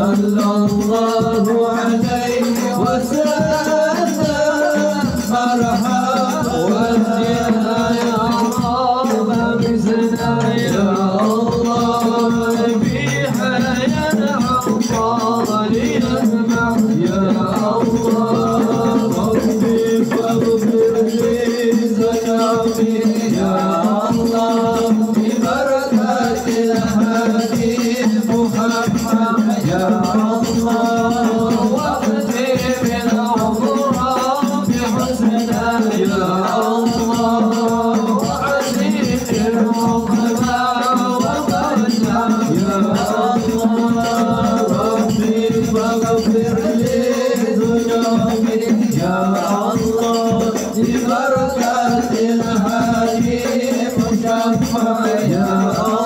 صلى الله عليه وسلم مرحبا وجهنا يا رب بسنا يا الله بحياة أطفال يسمع يا الله ربي فاغفر لي ذنوبي يا الله ببركة الحبيب محمد يا الله واغفر بالعذرا بحسننا يا الله وعزيز الرحمة وبركة يا الله ربي فاغفر لي ذنوبي يا الله ببركة الحبيب مشفع يا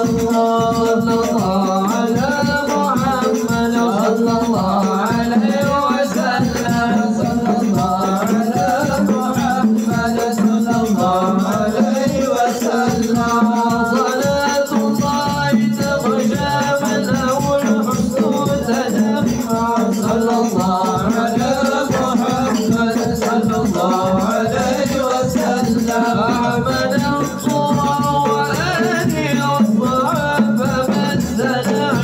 الله صلى الله على محمد صلى الله عليه وسلم صلى الله على محمد صلى الله عليه وسلم صلاة الله تغشى منه الحسن تجمع صلى الله على محمد صلى الله عليه وسلم أحمد الصورة وآله الصحابة مثل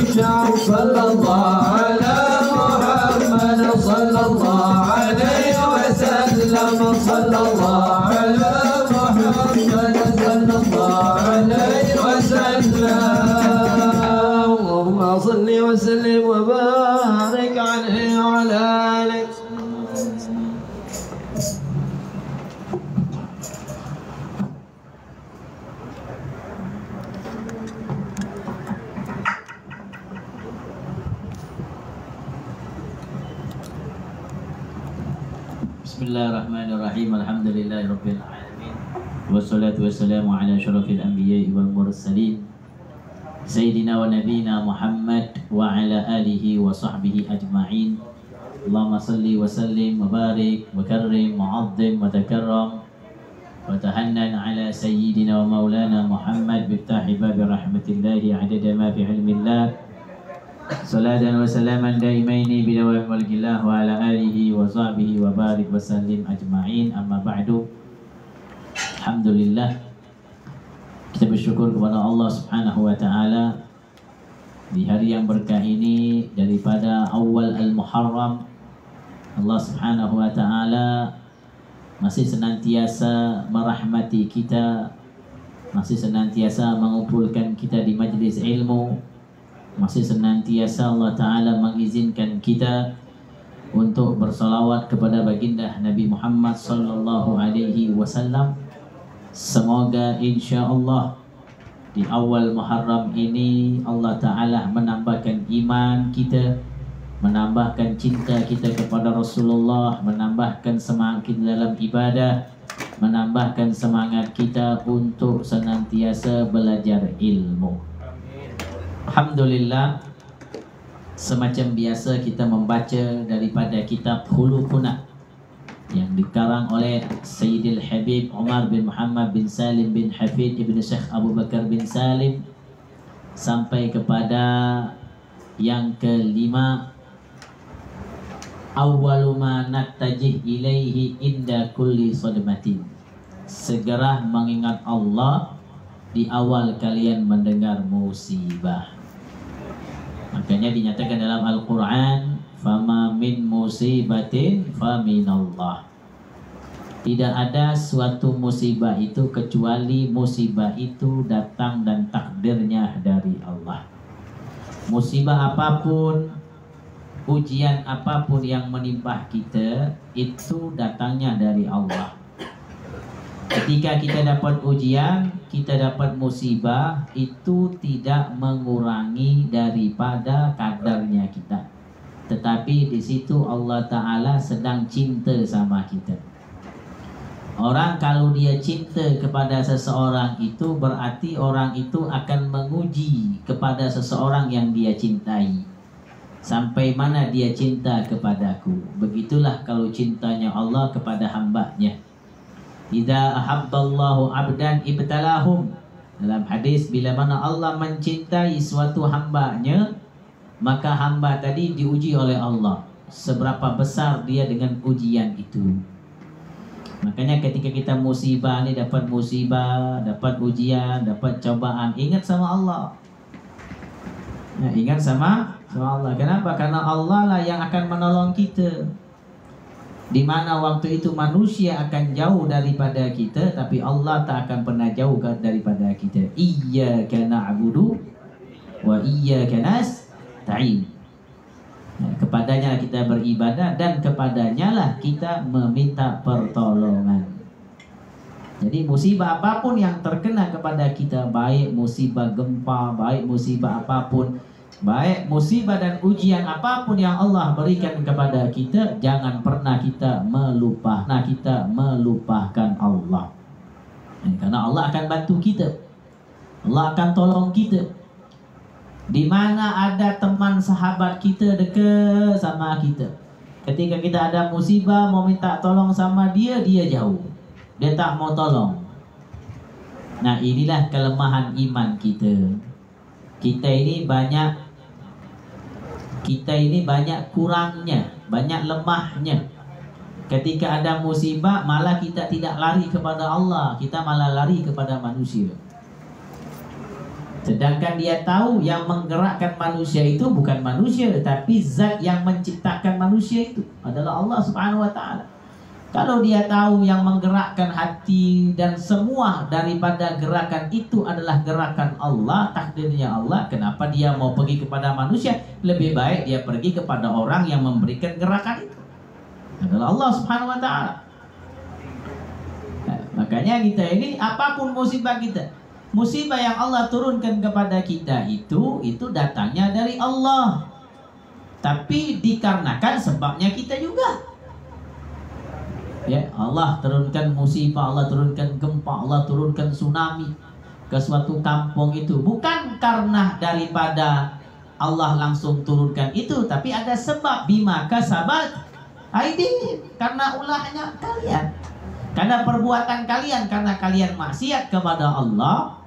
الشعب صلى الله على محمد صلى الله عليه وسلم صلى الله على محمد صلى الله عليه وسلم اللهم صل وسلم وبارك عليه وعلى آله. Bismillahirrahmanirrahim. Alhamdulillahirabbil alamin. Wassalatu wassalamu ala asyrafil anbiya'i wal mursalin Sayyidina wa nabiyina Muhammad wa ala alihi wa sahbihi ajma'in. Allahumma salli wa sallim wa barik wa karrim wa 'azzim wa takarram wa tahannan ala sayyidina wa maulana Muhammad biftahi babi rahmatillahi 'adada ma fi ilmillah. Salatan wa salaman daimaini bidawam walgillah wa ala alihi wa sahbihi wa barik wa sallim ajma'in. Amma ba'du. Alhamdulillah, kita bersyukur kepada Allah Subhanahu wa taala di hari yang berkah ini. Daripada awal al-Muharram, Allah Subhanahu wa taala masih senantiasa merahmati kita, masih senantiasa mengumpulkan kita di majlis ilmu, masih senantiasa Allah Ta'ala mengizinkan kita untuk bersalawat kepada baginda Nabi Muhammad sallallahu alaihi wasallam. Semoga insya-Allah di awal Muharram ini Allah Ta'ala menambahkan iman kita, menambahkan cinta kita kepada Rasulullah, menambahkan semangat kita dalam ibadah, menambahkan semangat kita untuk senantiasa belajar ilmu. Alhamdulillah, semacam biasa kita membaca daripada kitab Khuluquna yang dikarang oleh Sayyidil Habib Umar bin Muhammad bin Salim bin Hafid ibn Syekh Abu Bakar bin Salim sampai kepada yang kelima, awwalu ma nattajih ilaihi inda kulli sadmatin. Segera mengingat Allah di awal kalian mendengar musibah. Makanya dinyatakan dalam Al-Quran, fama min musibatin faminallah. Tidak ada suatu musibah itu kecuali musibah itu datang dan takdirnya dari Allah. Musibah apapun, ujian apapun yang menimpa kita, itu datangnya dari Allah. Ketika kita dapat ujian, kita dapat musibah, itu tidak mengurangi daripada kadarnya kita. Tetapi di situ Allah Ta'ala sedang cinta sama kita. Orang kalau dia cinta kepada seseorang itu, berarti orang itu akan menguji kepada seseorang yang dia cintai. Sampai mana dia cinta kepadaku. Begitulah kalau cintanya Allah kepada hambanya. Idza ahabballahu abdan ibtalahum. Dalam hadis, bila mana Allah mencintai suatu hambanya, maka hamba tadi diuji oleh Allah. Seberapa besar dia dengan ujian itu. Makanya ketika kita musibah nih, dapat musibah, dapat ujian, dapat cobaan, ingat sama Allah. Nah, ingat sama Allah. Kenapa? Karena Allah lah yang akan menolong kita. Di mana waktu itu manusia akan jauh daripada kita, tapi Allah tak akan pernah jauh daripada kita. Iyyaka na'budu wa iyyaka nasta'in. Nah, kepadanya lah kita beribadah dan kepadanya lah kita meminta pertolongan. Jadi musibah apapun yang terkena kepada kita, baik musibah gempa, baik musibah apapun, baik musibah dan ujian apapun yang Allah berikan kepada kita, jangan pernah kita melupakan Allah. Karena Allah akan bantu kita, Allah akan tolong kita. Di mana ada teman sahabat kita dekat sama kita, ketika kita ada musibah mau minta tolong sama dia, dia jauh, dia tak mau tolong. Nah, inilah kelemahan iman kita. Kita ini banyak kurangnya, banyak lemahnya. Ketika ada musibah, malah kita tidak lari kepada Allah, kita malah lari kepada manusia. Sedangkan dia tahu yang menggerakkan manusia itu bukan manusia, tapi zat yang menciptakan manusia itu adalah Allah Subhanahu wa ta'ala. Kalau dia tahu yang menggerakkan hati dan semua daripada gerakan itu adalah gerakan Allah, takdirnya Allah, kenapa dia mau pergi kepada manusia? Lebih baik dia pergi kepada orang yang memberikan gerakan itu, adalah Allah Subhanahu wa ta'ala. Nah, makanya kita ini apapun musibah kita, musibah yang Allah turunkan kepada kita itu datangnya dari Allah. Tapi dikarenakan sebabnya kita juga. Ya, Allah turunkan musibah, Allah turunkan gempa, Allah turunkan tsunami ke suatu kampung itu bukan karena daripada Allah langsung turunkan itu, tapi ada sebab, bima kasabat aydihim, karena ulahnya kalian, karena perbuatan kalian, karena kalian maksiat kepada Allah.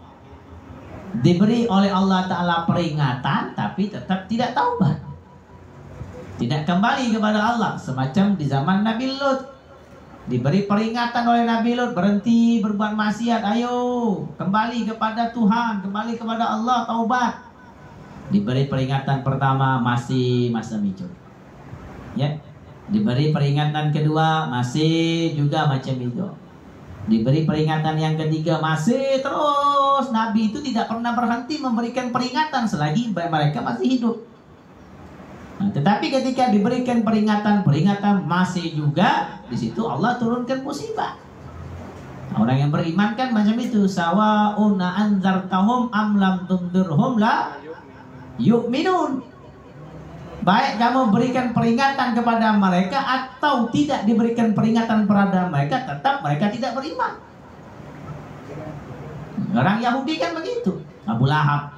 Diberi oleh Allah Ta'ala peringatan, tapi tetap tidak taubat, tidak kembali kepada Allah. Semacam di zaman Nabi Lut, diberi peringatan oleh Nabi Lut, berhenti berbuat maksiat, ayo kembali kepada Tuhan, kembali kepada Allah, taubat. Diberi peringatan pertama, masih macam itu, ya. Diberi peringatan kedua, masih juga macam itu. Diberi peringatan yang ketiga, masih terus. Nabi itu tidak pernah berhenti memberikan peringatan selagi mereka masih hidup. Nah, tetapi ketika diberikan peringatan masih juga, di situ Allah turunkan musibah. Orang yang beriman kan macam itu, sawa'un anzartahum am lam tundirhum la yu'minun. Baik kamu berikan peringatan kepada mereka atau tidak diberikan peringatan kepada mereka, tetap mereka tidak beriman. Orang Yahudi kan begitu. Abu Lahab.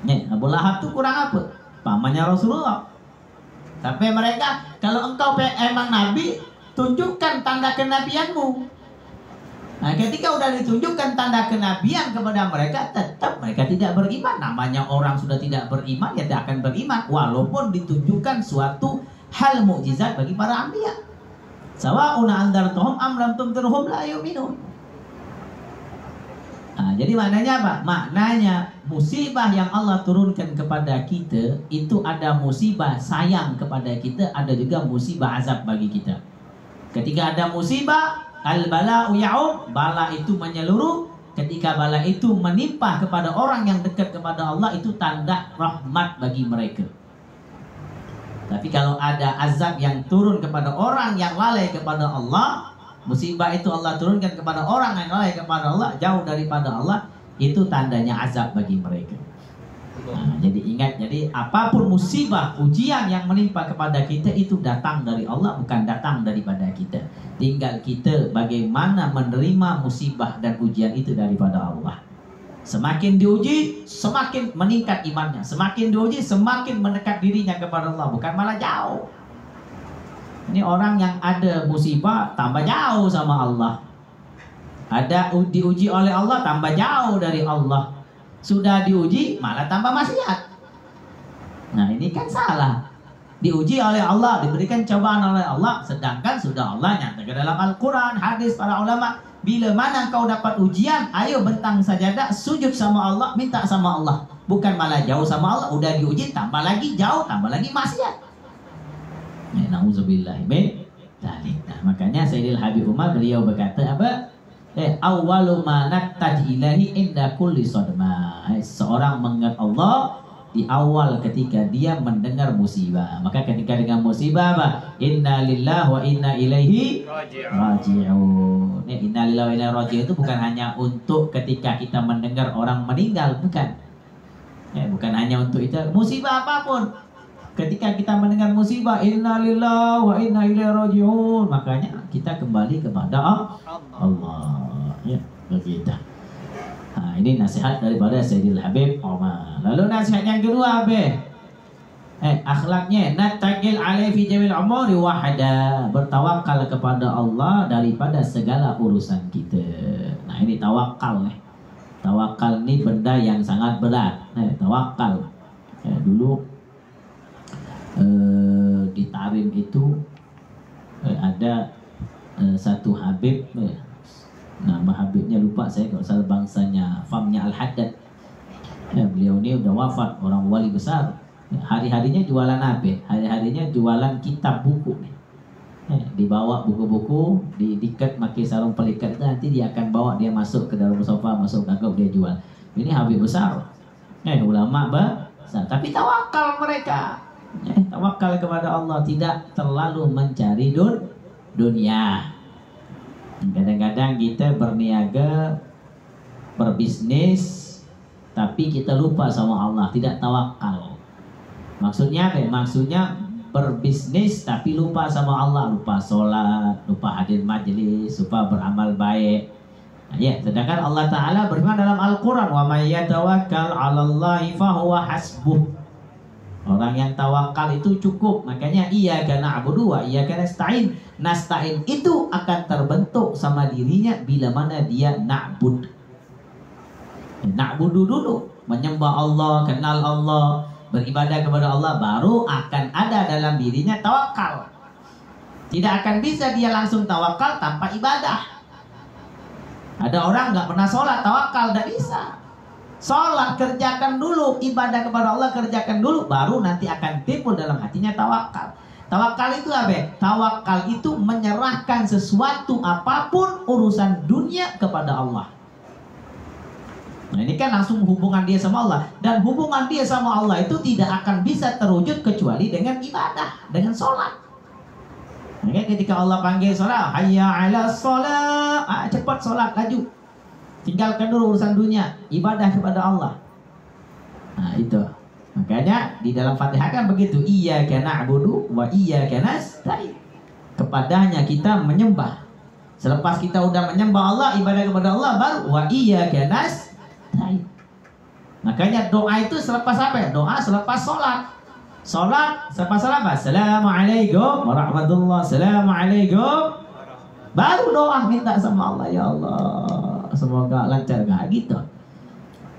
Abu Lahab itu kurang apa? Pamannya Rasulullah. Tapi mereka, kalau engkau emang nabi, tunjukkan tanda kenabianmu. Nah, ketika udah ditunjukkan tanda kenabian kepada mereka, tetap mereka tidak beriman. Namanya orang sudah tidak beriman, ya tidak akan beriman walaupun ditunjukkan suatu hal mukjizat bagi para anbiya. Sawa'un anzartuhum am lam tunzirhum la yu'minun. Nah, jadi maknanya apa? Maknanya musibah yang Allah turunkan kepada kita itu ada musibah sayang kepada kita, ada juga musibah azab bagi kita. Ketika ada musibah, al-bala'u ya'um, bala itu menyeluruh. Ketika bala itu menimpa kepada orang yang dekat kepada Allah, itu tanda rahmat bagi mereka. Tapi kalau ada azab yang turun kepada orang yang lalai kepada Allah, musibah itu Allah turunkan kepada orang yang lalai kepada Allah, jauh daripada Allah, itu tandanya azab bagi mereka. Nah, jadi ingat, jadi apapun musibah, ujian yang menimpa kepada kita itu datang dari Allah, bukan datang daripada kita. Tinggal kita bagaimana menerima musibah dan ujian itu daripada Allah. Semakin diuji, semakin meningkat imannya. Semakin diuji, semakin mendekat dirinya kepada Allah, bukan malah jauh. Ini orang yang ada musibah tambah jauh sama Allah. Ada diuji oleh Allah tambah jauh dari Allah. Sudah diuji malah tambah maksiat. Nah ini kan salah. Diuji oleh Allah, diberikan cobaan oleh Allah, sedangkan sudah Allah nyatakan dalam Al-Quran, hadis para ulama, bila mana kau dapat ujian, ayo bentang sajadah, sujud sama Allah, minta sama Allah, bukan malah jauh sama Allah. Udah diuji tambah lagi jauh, tambah lagi maksiat. Nauzubillah min dzalik. Nah, makanya Sayyidil Habib Umar beliau berkata apa? Awwalu ma nattaji ilahi inda kulli sadmah. Seorang mengingat Allah di awal ketika dia mendengar musibah. Maka ketika dengan musibah apa? Inna lillahi wa inna ilaihi raji'un. Inna lillahi wa inna ilaihi raji'un itu bukan hanya untuk ketika kita mendengar orang meninggal, bukan. Bukan hanya untuk itu. Musibah apapun. Ketika kita mendengar musibah, inna lillahi wa inna ilaihi raji'un, makanya kita kembali kepada Allah. Ya, begitu. Nah, ini nasihat daripada Sayyidil Habib Umar. Lalu nasihat yang kedua apa? Akhlaknya nattaqil alaihi fi jamil umuri wahda. Bertawakal kepada Allah daripada segala urusan kita. Nah, ini tawakal nih. Tawakal ini benda yang sangat berat. Tawakal. Dulu di Tarim itu ada satu Habib, nama Habibnya lupa saya, kalau salah bangsanya Famnya Al-Haddad. Beliau ini udah wafat, orang wali besar. Hari-harinya jualan apa? Hari-harinya jualan kitab buku. Dibawa buku-buku, diikat pakai sarung pelikat itu, nanti dia akan bawa, dia masuk ke dalam sofa, masuk ke dia jual. Ini Habib besar, ulama besar, tapi tawakal mereka. Tawakal kepada Allah, tidak terlalu mencari dunia. Kadang-kadang kita berniaga, berbisnis, tapi kita lupa sama Allah, tidak tawakal. Maksudnya apa? Maksudnya berbisnis tapi lupa sama Allah, lupa sholat, lupa hadir majelis, lupa beramal baik. Sedangkan Allah Ta'ala berfirman dalam Al-Quran, wa may yatawakkal 'alallahi fahuwa hasbuh. Orang yang tawakal itu cukup. Makanya iyyaka na'budu wa iyyaka nasta'in. Nasta'in itu akan terbentuk sama dirinya bila mana dia na'bud. Na'budu dulu, menyembah Allah, kenal Allah, beribadah kepada Allah, baru akan ada dalam dirinya tawakal. Tidak akan bisa dia langsung tawakal tanpa ibadah. Ada orang nggak pernah sholat, tawakal, tidak bisa. Sholat kerjakan dulu, ibadah kepada Allah kerjakan dulu, baru nanti akan timbul dalam hatinya tawakal. Tawakal itu apa? Tawakal itu menyerahkan sesuatu apapun urusan dunia kepada Allah. Nah ini kan langsung hubungan dia sama Allah. Dan hubungan dia sama Allah itu tidak akan bisa terwujud kecuali dengan ibadah, dengan sholat. Nah, ketika Allah panggil sholat, hayya ala sholat, cepat sholat, laju. Tinggalkan dulu urusan dunia, ibadah kepada Allah. Nah itu. Makanya di dalam Fatihah kan begitu, iyyaka na'budu wa iyyaka nasta'in. Kepadanya kita menyembah. Selepas kita udah menyembah Allah, ibadah kepada Allah, baru wa iyyaka nasta'in. Makanya doa itu selepas apa? Doa selepas sholat. Sholat selepas sholat apa? Assalamualaikum warahmatullahi wabarakatuh. Assalamualaikum. Baru doa minta sama Allah, ya Allah, semoga lancar, gak gitu.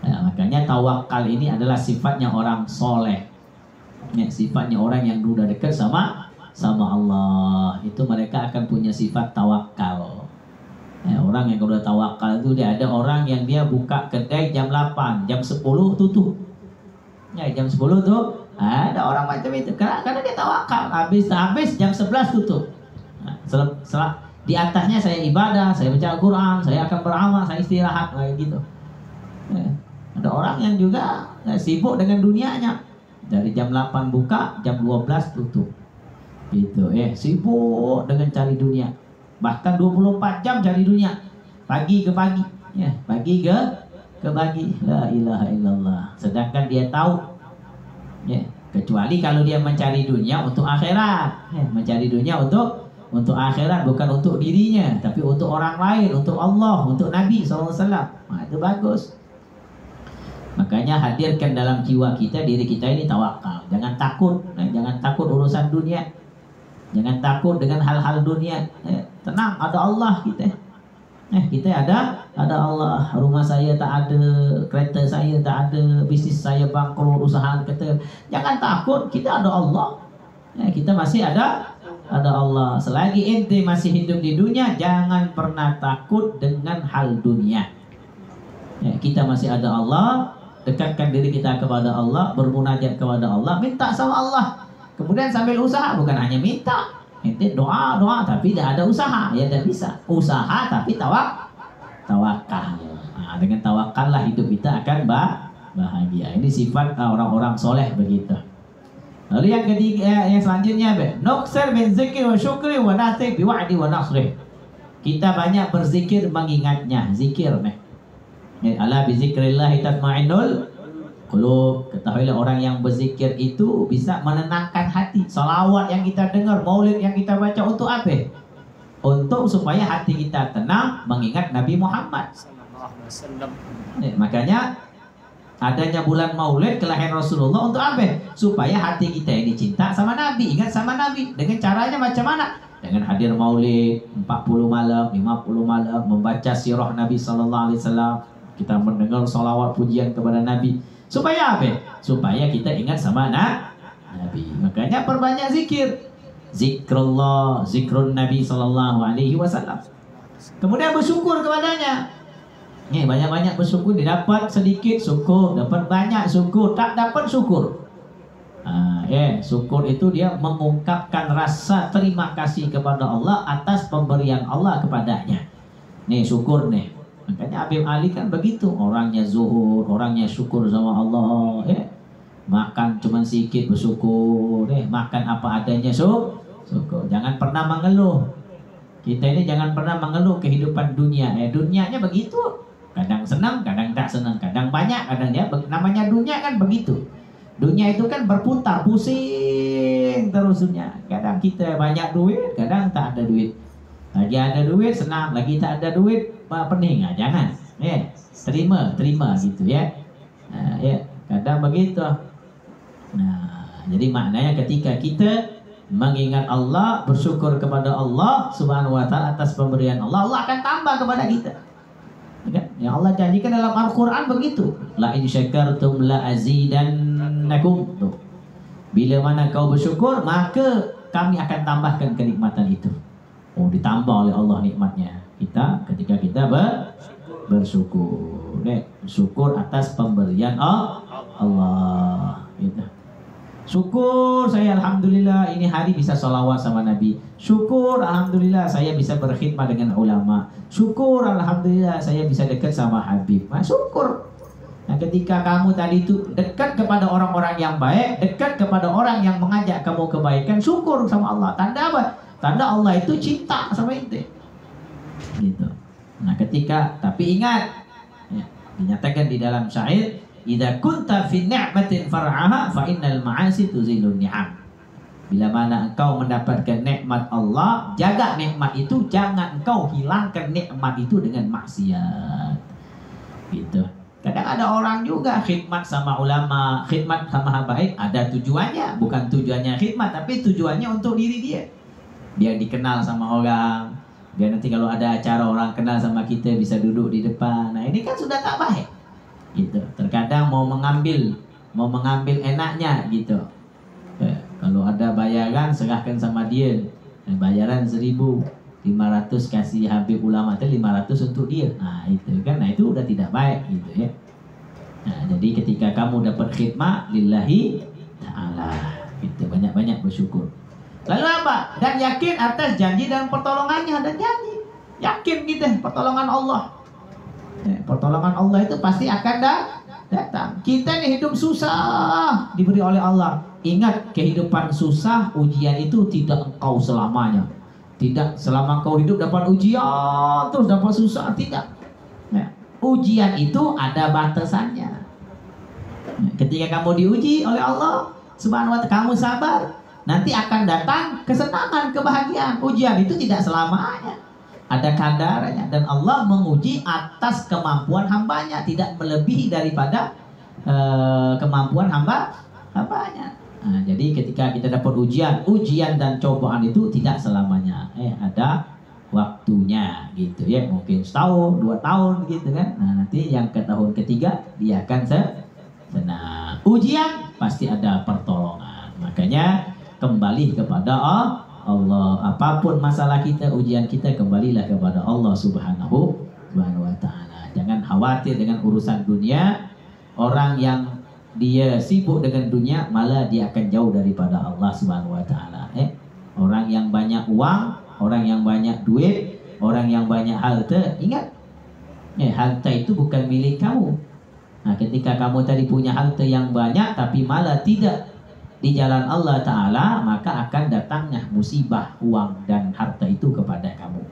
Nah, makanya tawakal ini adalah sifatnya orang soleh. Sifatnya orang yang udah dekat sama Allah. Itu mereka akan punya sifat tawakal. Orang yang udah tawakal itu, dia ada orang yang dia buka kedai jam 8, jam 10 tutup. Jam 10 tuh ada orang macam itu. Karena dia tawakal. Habis jam 11 tutup. Nah, setelah di atasnya saya ibadah, saya baca Al-Quran, saya akan beramal, saya istirahat, kayak gitu. Ada orang yang juga sibuk dengan dunianya. Dari jam 8 buka, jam 12 tutup. Gitu, sibuk dengan cari dunia. Bahkan 24 jam cari dunia. Pagi ke pagi, pagi ke pagi. La ilaha illallah. Sedangkan dia tahu, kecuali kalau dia mencari dunia untuk akhirat. Mencari dunia untuk akhirat, bukan untuk dirinya, tapi untuk orang lain, untuk Allah, untuk Nabi SAW. Nah, itu bagus. Makanya hadirkan dalam jiwa kita, diri kita ini tawakal. Jangan takut, jangan takut urusan dunia. Jangan takut dengan hal-hal dunia. Tenang, ada Allah kita. Kita ada ada Allah, rumah saya tak ada, kereta saya tak ada, bisnis saya bangkrut, usaha kata. Jangan takut, kita ada Allah. Ya, kita masih ada Allah. Selagi ente masih hidup di dunia, jangan pernah takut dengan hal dunia. Ya, kita masih ada Allah, dekatkan diri kita kepada Allah, bermunajat kepada Allah, minta sama Allah. Kemudian sambil usaha, bukan hanya minta. Ente doa tapi tidak ada usaha, ya tidak bisa. Usaha tapi tawakal. Nah, dengan tawakal lah hidup kita akan bahagia. Ini sifat orang-orang soleh begitu. Lalu yang ketiga, yang selanjutnya, nuksir min zikir wa syukri wa nasih bi wa'di wa nasrih. Kita banyak berzikir mengingatnya, zikir nih. Ala bi zikrillah tatma'innul qulub. Ketahuilah orang yang berzikir itu bisa menenangkan hati. Salawat yang kita dengar, maulid yang kita baca untuk apa? Untuk supaya hati kita tenang mengingat Nabi Muhammad. Makanya adanya bulan Maulid kelahiran Rasulullah untuk apa? Supaya hati kita ini cinta sama Nabi, ingat sama Nabi. Dengan caranya macam mana? Dengan hadir Maulid 40 malam, 50 malam, membaca sirah Nabi sallallahu alaihi wasallam, kita mendengar salawat pujian kepada Nabi. Supaya apa? Supaya kita ingat sama Nabi. Makanya perbanyak zikir. Zikrullah, zikrun Nabi sallallahu alaihi wasallam. Kemudian bersyukur kepadanya. Banyak-banyak bersyukur, didapat sedikit syukur, dapat banyak syukur, tak dapat syukur. Syukur itu dia mengungkapkan rasa terima kasih kepada Allah atas pemberian Allah kepadanya. Syukur nih. Makanya Habib Ali kan begitu, orangnya zuhud, orangnya syukur sama Allah. Makan cuma sedikit bersyukur, makan apa adanya syukur. Jangan pernah mengeluh. Kita ini jangan pernah mengeluh kehidupan dunia. Dunianya begitu. Kadang senang, kadang tak senang, kadang banyak, kadang ya. Namanya dunia kan begitu. Dunia itu kan berputar, pusing terus dunia. Kadang kita banyak duit, kadang tak ada duit. Lagi ada duit senang, lagi tak ada duit pening. Jangan. Terima gitu ya. Kadang begitu. Jadi maknanya ketika kita mengingat Allah, bersyukur kepada Allah Subhanahu wa taala atas pemberian Allah, Allah akan tambah kepada kita. Yang Allah janjikan dalam Al-Quran begitu. La in syakartum la azidannakum. Bila mana kau bersyukur, maka kami akan tambahkan kenikmatan itu. Ditambah oleh Allah nikmatnya kita ketika kita bersyukur. Syukur atas pemberian Allah. Gitu. Syukur saya alhamdulillah ini hari bisa sholawat sama Nabi. Syukur alhamdulillah saya bisa berkhidmat dengan ulama. Syukur alhamdulillah saya bisa dekat sama Habib. Syukur. Ketika kamu tadi itu dekat kepada orang-orang yang baik, dekat kepada orang yang mengajak kamu kebaikan, syukur sama Allah. Tanda apa? Tanda Allah itu cinta sama ente. Gitu. Tapi ingat, dinyatakan di dalam syair, idza kunta fi ni'matin far'aha fa innal ma'asi tuzilun ni'am. Bila mana engkau mendapatkan nikmat Allah, jaga nikmat itu, jangan engkau hilangkan nikmat itu dengan maksiat. Gitu. Kadang ada orang juga khidmat sama ulama, khidmat sama baik, ada tujuannya, bukan tujuannya khidmat, tapi tujuannya untuk diri dia. Biar dikenal sama orang, biar nanti kalau ada acara orang kenal sama kita bisa duduk di depan. Ini kan sudah tak baik. Gitu. Terkadang mau mengambil enaknya gitu. Kalau ada bayaran serahkan sama dia. Bayaran 1.500 kasih Habib ulama itu 500 untuk dia. Itu kan, itu udah tidak baik gitu ya. Jadi ketika kamu dapat khidmat lillahi ta'ala, gitu, banyak-banyak bersyukur. Lalu apa? Dan yakin atas janji dan pertolongannya, dan janji. Yakin kita pertolongan Allah. Pertolongan Allah itu pasti akan datang. Kita ini hidup susah diberi oleh Allah. Ingat, kehidupan susah, ujian itu tidak engkau selamanya. Tidak selama kau hidup dapat ujian terus dapat susah, tidak. Ujian itu ada batasannya. Ketika kamu diuji oleh Allah Subhanahu wa ta'ala, kamu sabar, nanti akan datang kesenangan, kebahagiaan. Ujian itu tidak selamanya, ada kadarnya, dan Allah menguji atas kemampuan hambanya, tidak melebihi daripada kemampuan hambanya. Jadi ketika kita dapat ujian dan cobaan itu tidak selamanya, ada waktunya gitu ya, mungkin setahun 2 tahun gitu kan. Nah nanti yang ke tahun ketiga dia akan senang. Ujian pasti ada pertolongan, makanya kembali kepada Allah. Apapun masalah kita, ujian kita, kembalilah kepada Allah Subhanahu wa Ta'ala. Jangan khawatir dengan urusan dunia. Orang yang dia sibuk dengan dunia, malah dia akan jauh daripada Allah Subhanahu wa Ta'ala. Orang yang banyak uang, orang yang banyak duit, orang yang banyak harta, ingat, harta itu bukan milik kamu. Nah, ketika kamu tadi punya harta yang banyak tapi malah tidak di jalan Allah Ta'ala, maka akan datangnya musibah uang dan harta itu kepada kamu.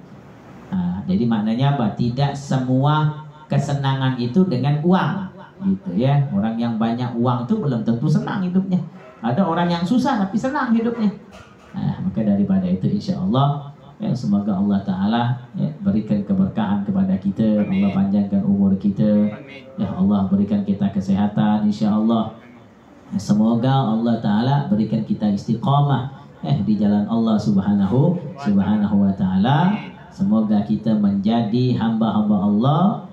Nah, jadi maknanya apa? Tidak semua kesenangan itu dengan uang, gitu ya. Orang yang banyak uang itu belum tentu senang hidupnya. Ada orang yang susah tapi senang hidupnya. Nah, maka daripada itu insya Allah ya, semoga Allah Ta'ala ya, berikan keberkahan kepada kita. Allah panjangkan umur kita. Ya Allah berikan kita kesehatan insya Allah. Semoga Allah Ta'ala berikan kita istiqamah di jalan Allah Subhanahu wa Ta'ala. Semoga kita menjadi hamba-hamba Allah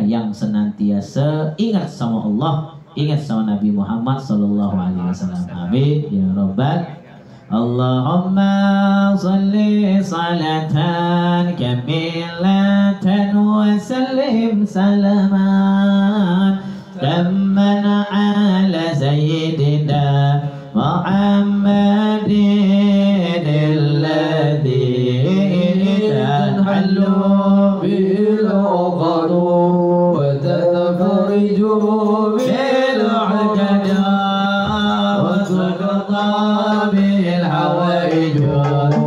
yang senantiasa ingat sama Allah, ingat sama Nabi Muhammad sallallahu alaihi wasallam. Amin ya rabbal. Allahumma salli salatan kamilatan wa sallim salaman tamman ala sayyidina Muhammadin alladhi tanhallu bil uqadu وتفرج بالعقد وتقضى بالحوائج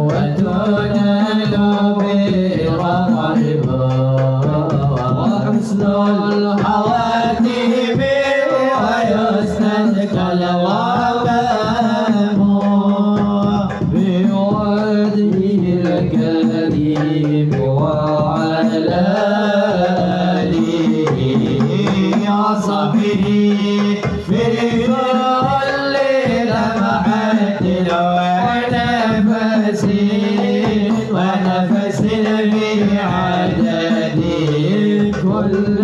وتنال بالرغائب وحسن الحواتم ويستذكى الغمام بوجهه الكريم وعلى صبري في كل لمحة ونفس في عدد كل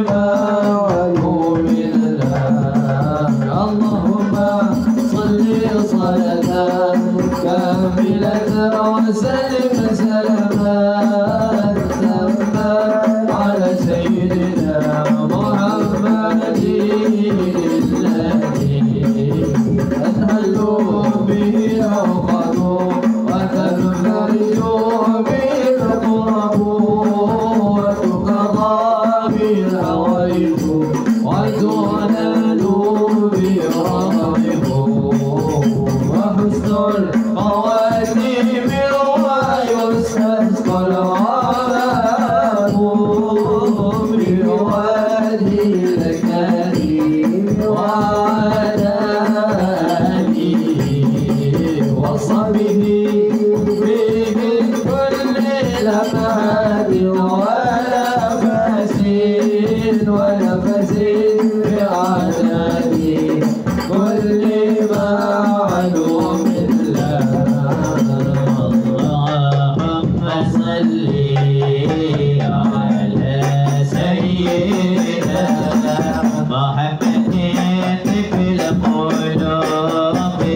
معلوم الله. اللهم صل صلاة كاملة وسلم سلاما تاما على سيدنا محمد الذي تنهل به العقد وتنفرج به الكرب وتقضى به الحوائج وتنال به الرغائب وحسن الخواتيم ويستسقى الغمام بوجهه الكريم وعلى آله وصحبه في كل لمحة ونفس بعدد كل معلوم الله. اللهم صل على سيدنا محمد في القلوب والنواهي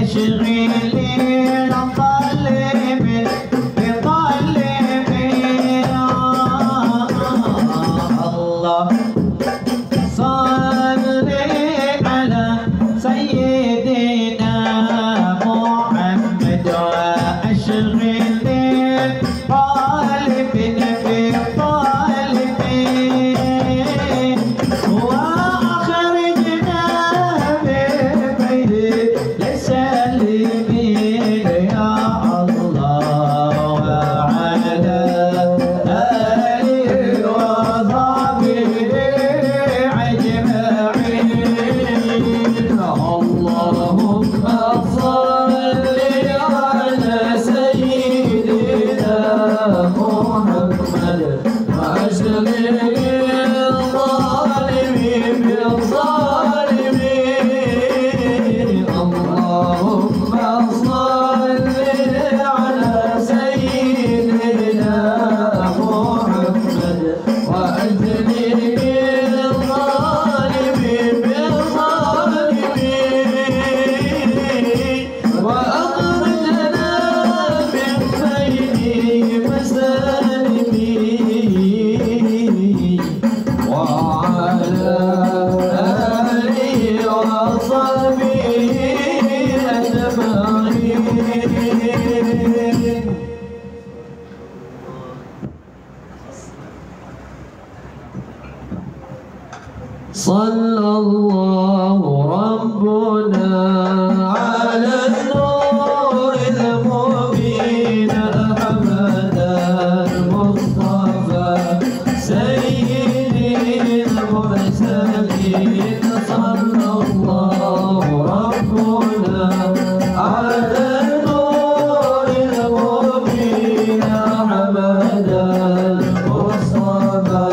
أشغلين قلبي بقلبي الله صل على سيدنا محمد وأشغلين قلبي بقلبي وأخرجنا ببيت لسلمين يا الله وعلى آله وصحبه أجمعين اللهم صل على سيدنا محمد وأشغل الظالمين بالظالمين اللهم صل على سيدنا محمد وأشغل الظالمين بالظالمين وأخرجنا من بين مسالمين وعلى آله وصحبه أجمعين صلى الله ربنا على النور المبين أحمد المصطفى سيد المرسلين صلى الله ربنا على النور المبين أحمد المصطفى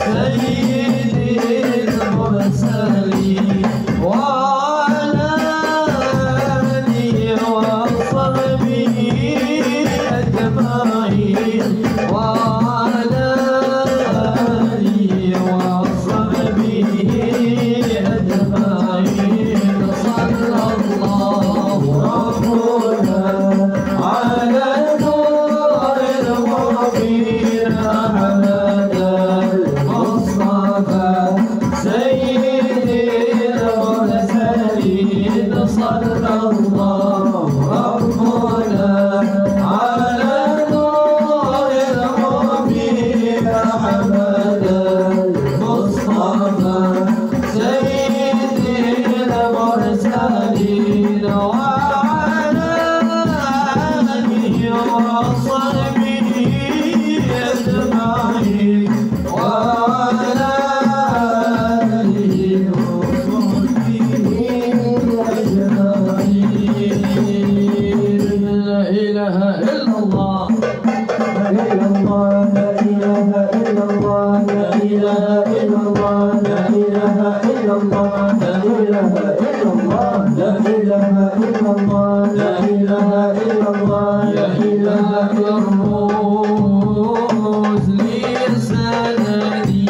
سيد المرسلين وعلى آله وصحبه أجمعين وعلى آله وصحبه أجمعين صلى الله ربنا على النور المبين أحمد المصطفى سيد المرسلين صلى الله ربنا على النور المبين أحمد المصطفى سيد المرسلين وعلى آله وصحبه أجمعين وعلى آله وصحبه أجمعين لا إله إلا الله لا إله إلا الله لا إله إلا الله لا إله إلا الله لا إله إلا الله لا إله إلا الله لا إله إلا الله لا إله إلا الروس لسندي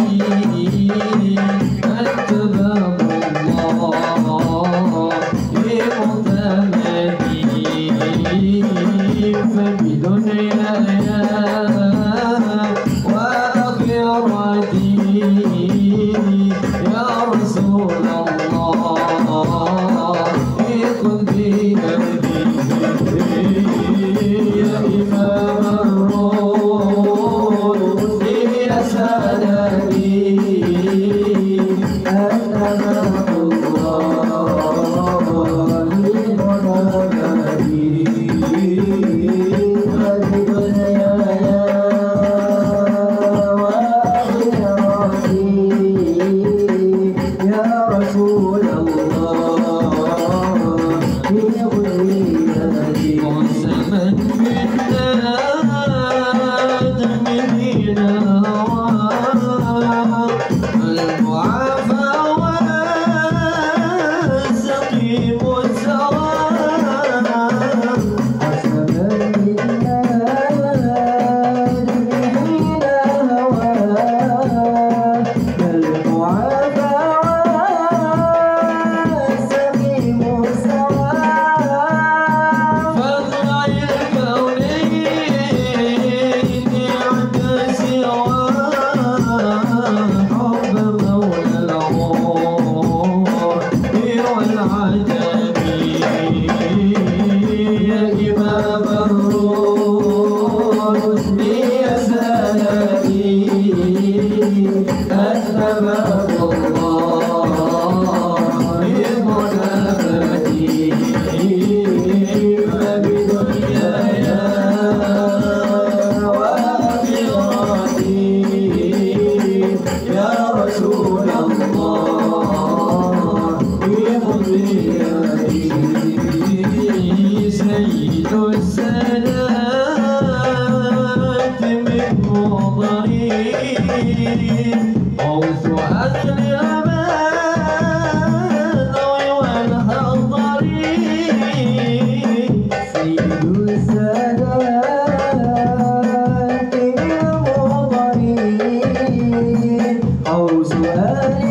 أنت باب الله لمعتمدي فبدنياي وآخرتي يا رسول الله خذ بيدي يا إمام الروس يا سندي أنت باب الله لمعتمدي السادات من وضري غوث أهل البدو والحضر سيد السادات من وضري غوث أهل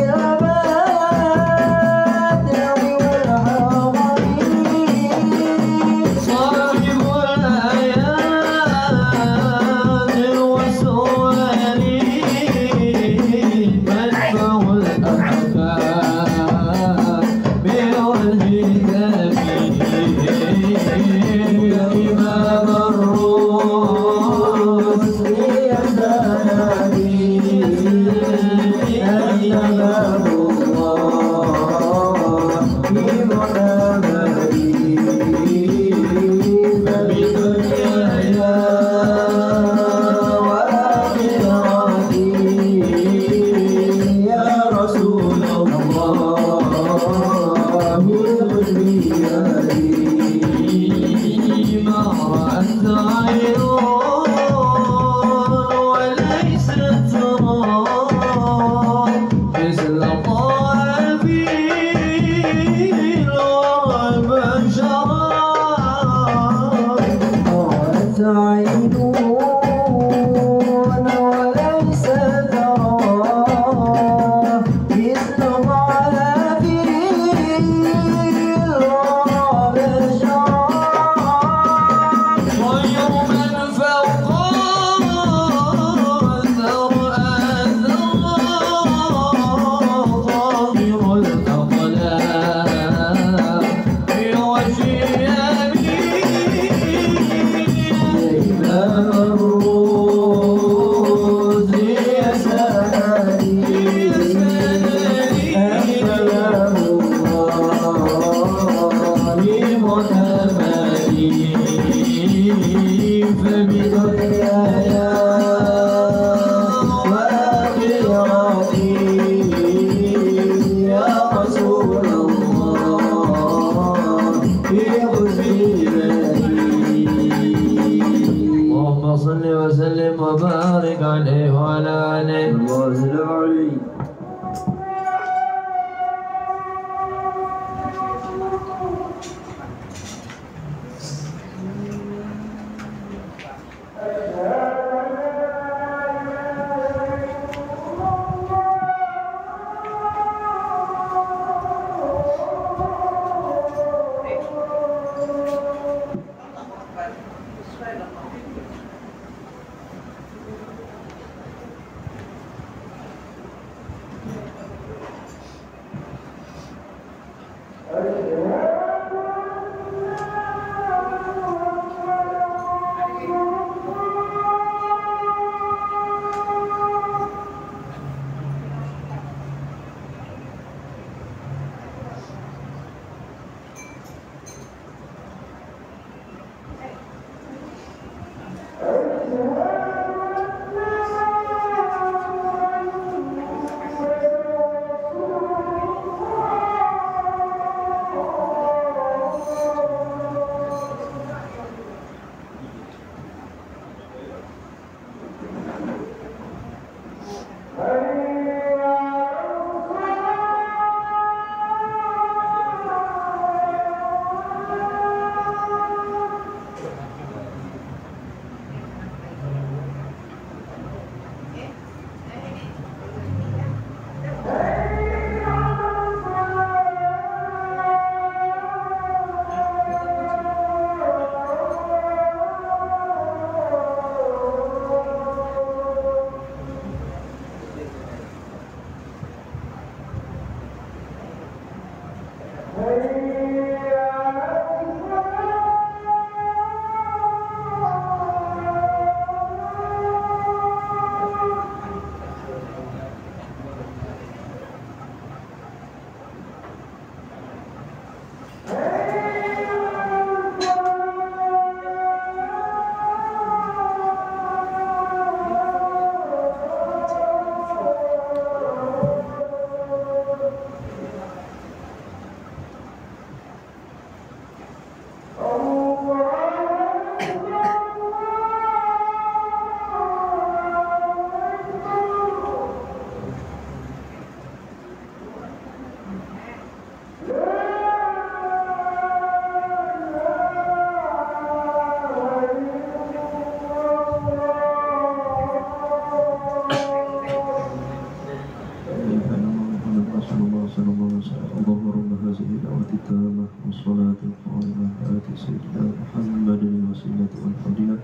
سيدنا محمد الوسيلة والفضيلة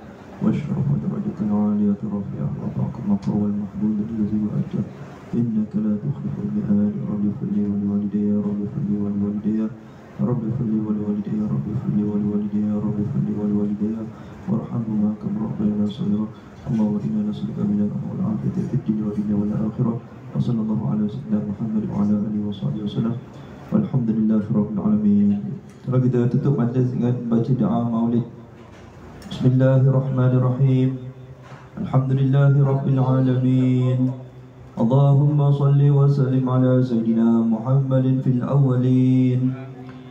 واشرف درجة عالية رفيعة وفاق مقر المحمود الذي يؤجر إنك لا تخلف الميعاد. رب اغفر لي ولوالدي يا رب اغفر لي ولوالدي رب اغفر لي ولوالدي رب اغفر لي ولوالدي رب اغفر لي ولوالدي وارحمهما كما ربيانا صغيرا. اللهم إنا نسألك من العفو والعافية في الدنيا والدنيا والآخرة. وصلى الله على سيدنا محمد وعلى آله وصحبه وسلم. Walhamdulillah Rabbil Alamin. Sekarang kita tutup majlis dengan baca doa maulid. Bismillahirrahmanirrahim. Alhamdulillahi Rabbil Alamin. Allahumma salli wa sallim ala Sayyidina Muhammadin fil awwalin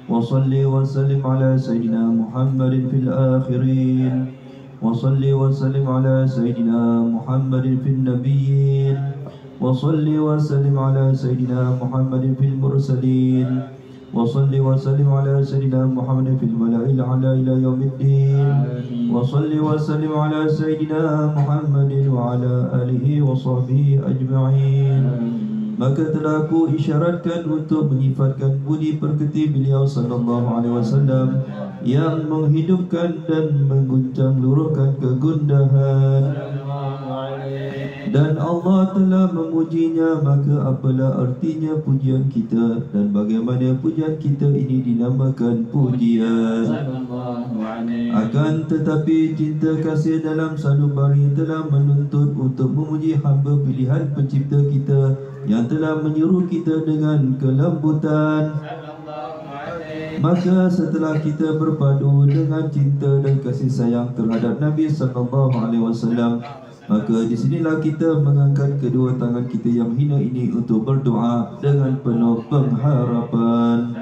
wa salli wa sallim ala Sayyidina Muhammadin fil akhirin wa salli wa sallim ala Sayyidina Muhammadin fil nabiyyin وصل وسلم على سيدنا محمد في المرسلين وصل وسلم على سيدنا محمد في الملأ الأعلى إلى يوم الدين وصل وسلم على سيدنا محمد وعلى آله وصحبه أجمعين. Maka telah aku isyaratkan untuk menyifatkan budi perketi beliau sallallahu alaihi wasallam yang menghidupkan dan mengguncang luruhkan kegundahan. Dan Allah telah memujinya, maka apalah artinya pujian kita dan bagaimana pujian kita ini dinamakan pujian. Akan tetapi cinta kasih dalam sanubari telah menuntut untuk memuji hamba pilihan pencipta kita yang telah menyuruh kita dengan kelembutan. Maka setelah kita berpadu dengan cinta dan kasih sayang terhadap Nabi sallallahu alaihi wasallam, maka di sinilah kita mengangkat kedua tangan kita yang hina ini untuk berdoa dengan penuh pengharapan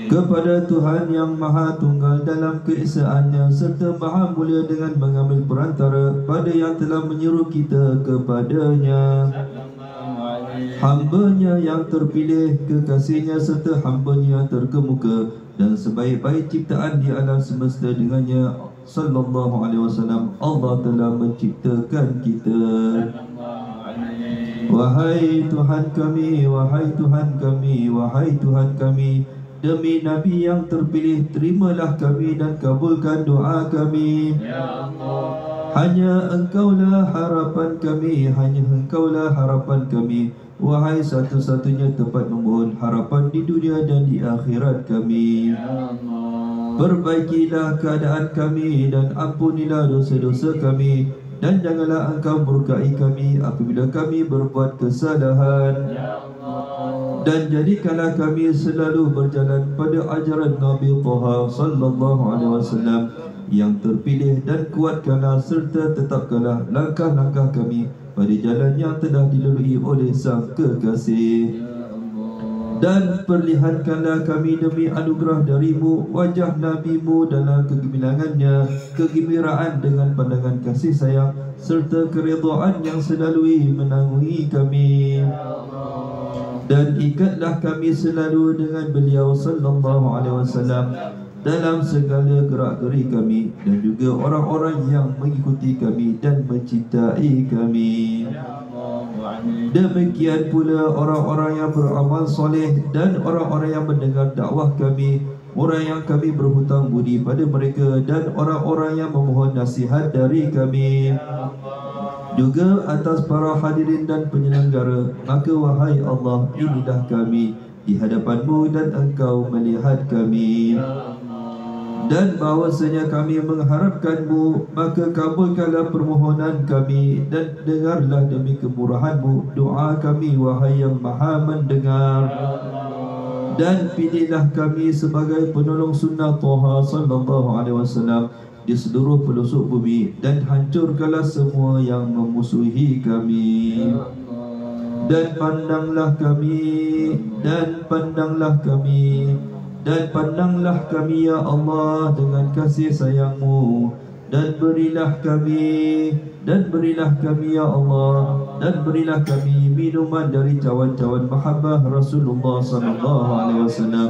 kepada Tuhan yang Maha Tunggal dalam keesaannya serta Maha Mulia dengan mengambil perantara pada yang telah menyuruh kita kepadanya. Hamba-Nya yang terpilih, kekasihnya serta hamba-Nya yang terkemuka dan sebaik-baik ciptaan di alam semesta dengannya sallallahu alaihi wasallam, Allah telah menciptakan kita. Wahai Tuhan kami, wahai Tuhan kami, wahai Tuhan kami, demi Nabi yang terpilih, terimalah kami dan kabulkan doa kami. Ya Allah. Hanya Engkaulah harapan kami, hanya Engkaulah harapan kami. Wahai satu-satunya tempat memohon harapan di dunia dan di akhirat kami. Ya Allah. Perbaikilah keadaan kami dan ampunilah dosa-dosa kami, dan janganlah Engkau murkai kami apabila kami berbuat kesalahan. Ya Allah. Dan jadikanlah kami selalu berjalan pada ajaran Nabi Taha sallallahu alaihi wasallam yang terpilih, dan kuatkanlah serta tetapkanlah langkah-langkah kami pada jalan yang telah dilalui oleh Sang Kekasih. Dan perlihatkanlah kami demi anugerah darimu wajah Nabi-Mu dalam kegemilangannya, kegembiraan dengan pandangan kasih sayang serta keridhaan yang selalu menanggungi kami. Dan ikatlah kami selalu dengan beliau sallallahu alaihi wasallam dalam segala gerak-geri kami, dan juga orang-orang yang mengikuti kami dan mencintai kami. Demikian pula orang-orang yang beramal soleh dan orang-orang yang mendengar dakwah kami, orang yang kami berhutang budi pada mereka, dan orang-orang yang memohon nasihat dari kami. Juga atas para hadirin dan penyelenggara, maka wahai Allah, inilah kami di hadapan-Mu dan Engkau melihat kami. Dan bahawasanya kami mengharapkan-Mu, maka kabulkanlah permohonan kami dan dengarlah demi kemurahan-Mu doa kami, wahai yang Maha mendengar. Dan pilihlah kami sebagai penolong sunnah Taha sallallahu alaihi wasallam di seluruh pelosok bumi, dan hancurkanlah semua yang memusuhi kami. Dan pandanglah kami, dan pandanglah kami, dan pandanglah kami ya Allah dengan kasih sayang-Mu, dan berilah kami, dan berilah kami ya Allah, dan berilah kami minuman dari cawan-cawan mahabbah Rasulullah sallallahu alaihi wasallam.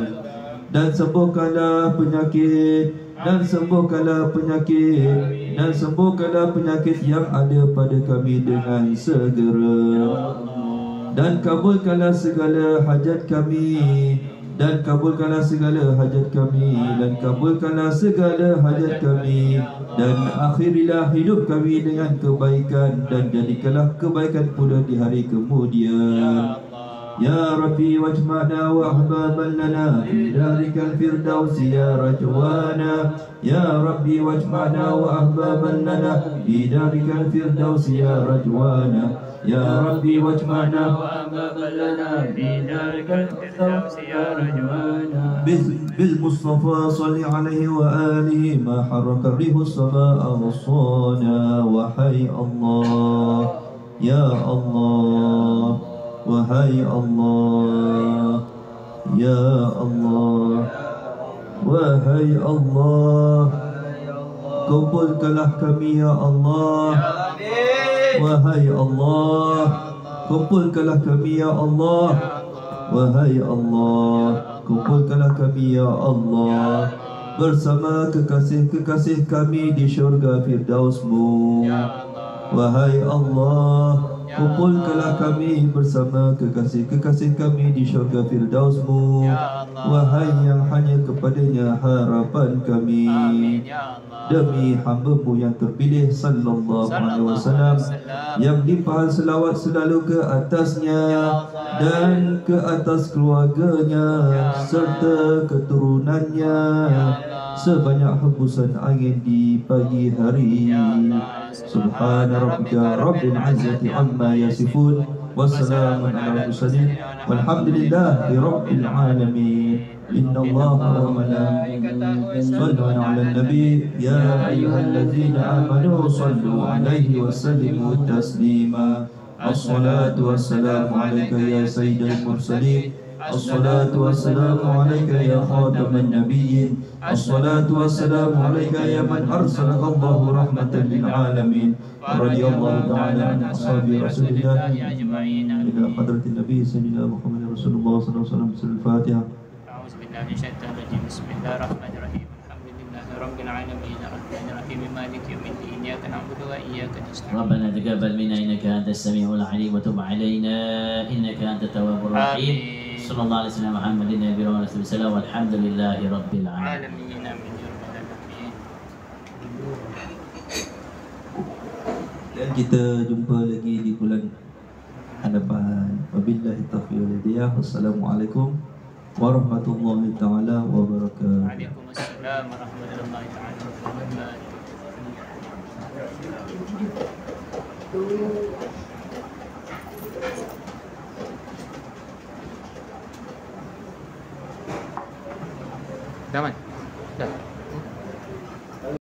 Dan sembuhkanlah penyakit, dan sembuhkanlah penyakit, dan sembuhkanlah penyakit yang ada pada kami dengan segera. Dan kabulkanlah segala hajat kami, dan kabulkanlah segala hajat kami, dan kabulkanlah segala hajat kami, dan akhirilah hidup kami dengan kebaikan, dan jadikanlah kebaikan pula di hari kemudian. Ya Rabbi wajma'na wa ahbaban lana fi darikal firdausi ya rajwana. Ya Rabbi wajma'na wa ahbaban lana fi darikal firdausi ya rajwana. Ya Rabbi wajma'na wa ahbaban lana fi darikal firdausi ya rajwana. Bil Mustafa salli alaihi wa alihi ma harraka rihu as-samaa was-sana. Wahai Allah, ya Allah, wahai Allah, ya Allah, wahai Allah, kumpulkanlah kami ya Allah. Wahai Allah, kumpulkanlah kami ya Allah. Wahai Allah, kumpulkanlah kami ya Allah bersama kekasih-kekasih kami di syurga Firdaus-Mu. Wahai Allah, kumpulkanlah kami bersama kekasih-kekasih kami di syurga Firdaus-Mu. Wahai yang hanya kepadanya harapan kami. Demi hamba-Mu yang terpilih sallallahu alaihi wasallam, yang limpahan selawat selalu ke atasnya dan ke atas keluarganya serta keturunannya sebanyak hembusan angin di pagi hari. Subhana rabbika rabbil izzati amma yasifun, wassalamun ala mursalin, walhamdulillahi rabbil alamin. Inna Allaha wa malaikatahu yusalluna 'alan nabi ya ayyuhalladzina amanu sallu 'alaihi wa sallimu taslima. As-salatu wassalamu 'alaika ya sayyidal mursalin. As-salatu wassalamu 'alaika ya khataman nabiyyin. As-salatu wassalamu 'alaika ya man arsalaka Allahu rahmatan lil alamin. Radhiyallahu ta'ala an ashabi Rasulillah ila hadratin nabi sallallahu Muhammad Rasulullah sallallahu alaihi wasallam. Al-Fatihah. Bismillahirrahmanirrahim. Alhamdulillahi rabbil alamin arrahmanir rahim maliki yaumiddin iyyaka na'budu wa iyyaka nasta'in. Rabbana taqabbal minna innaka antas samiul alim wa tub alaina innaka antat tawwabur rahim. Sallallahu alaihi wasallam Muhammadin nabiyyi wa rasulillah walhamdulillahi rabbil alamin. Amin ya rabbal alamin. Dan kita jumpa lagi di bulan hadapan. Wabillahi taufiq wal hidayah. Wassalamualaikum warahmatullahi taala wabarakatuh. Waalaikumsalam warahmatullahi taala wabarakatuh. Daman.